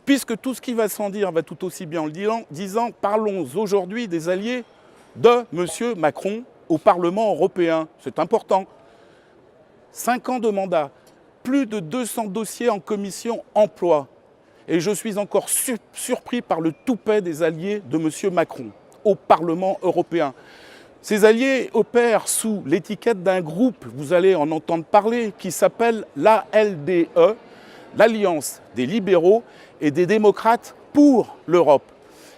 Puisque tout ce qui va sans dire va tout aussi bien en le disant, parlons aujourd'hui des alliés de M. Macron au Parlement européen. C'est important. 5 ans de mandat, plus de 200 dossiers en commission emploi. Et je suis encore surpris par le toupet des alliés de M. Macron au Parlement européen. Ces alliés opèrent sous l'étiquette d'un groupe, vous allez en entendre parler, qui s'appelle l'ALDE, l'Alliance des libéraux et des démocrates pour l'Europe,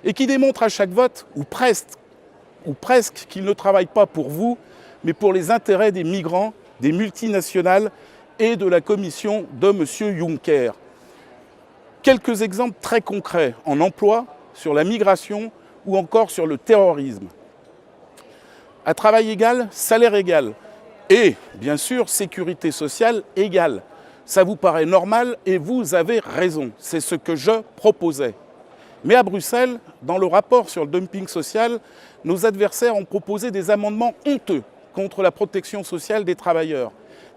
et qui démontre à chaque vote, ou presque, qu'ils ne travaillent pas pour vous, mais pour les intérêts des migrants, des multinationales et de la Commission de M. Juncker. Quelques exemples très concrets en emploi, sur la migration ou encore sur le terrorisme. À travail égal, salaire égal. Et, bien sûr, sécurité sociale égale. Ça vous paraît normal et vous avez raison. C'est ce que je proposais. Mais à Bruxelles, dans le rapport sur le dumping social, nos adversaires ont proposé des amendements honteux contre la protection sociale des travailleurs.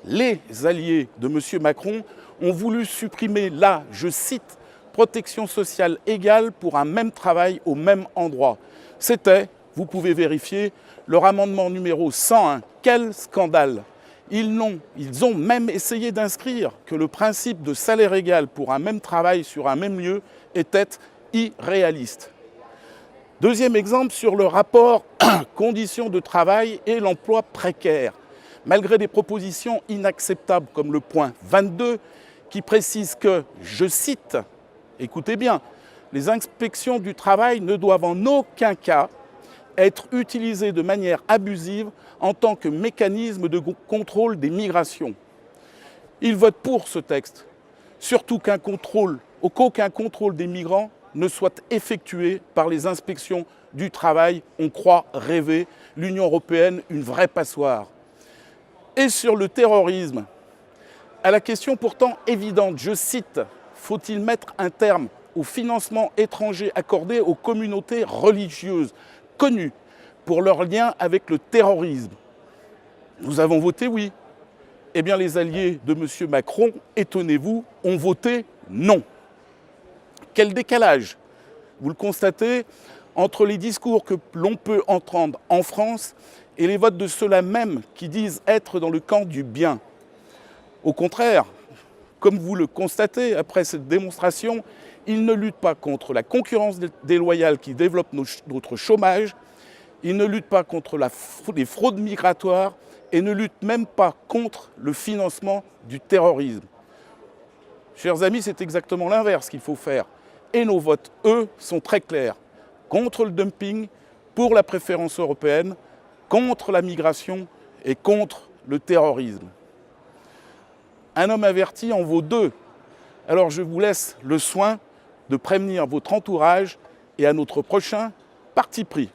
Les alliés de M. Macron ont voulu supprimer la, je cite, protection sociale égale pour un même travail au même endroit. C'était, vous pouvez vérifier, leur amendement numéro 101. Quel scandale! Ils ont même essayé d'inscrire que le principe de salaire égal pour un même travail sur un même lieu était irréaliste. Deuxième exemple sur le rapport conditions de travail et l'emploi précaire. Malgré des propositions inacceptables comme le point 22 qui précise que, je cite, écoutez bien, les inspections du travail ne doivent en aucun cas être utilisées de manière abusive en tant que mécanisme de contrôle des migrations. Ils votent pour ce texte, surtout qu'aucun contrôle des migrants ne soit effectué par les inspections du travail. On croit rêver l'Union européenne une vraie passoire. Et sur le terrorisme, à la question pourtant évidente, je cite, faut-il mettre un terme au financement étranger accordé aux communautés religieuses connues pour leur lien avec le terrorisme? Nous avons voté oui. Eh bien, les alliés de M. Macron, étonnez-vous, ont voté non. Quel décalage, vous le constatez, entre les discours que l'on peut entendre en France et les votes de ceux-là même qui disent être dans le camp du bien. Au contraire, comme vous le constatez après cette démonstration, ils ne luttent pas contre la concurrence déloyale qui développe notre chômage, ils ne luttent pas contre les fraudes migratoires et ne luttent même pas contre le financement du terrorisme. Chers amis, c'est exactement l'inverse qu'il faut faire. Et nos votes, eux, sont très clairs. Contre le dumping, pour la préférence européenne, contre la migration et contre le terrorisme. Un homme averti en vaut deux. Alors je vous laisse le soin de prévenir votre entourage et à notre prochain parti pris.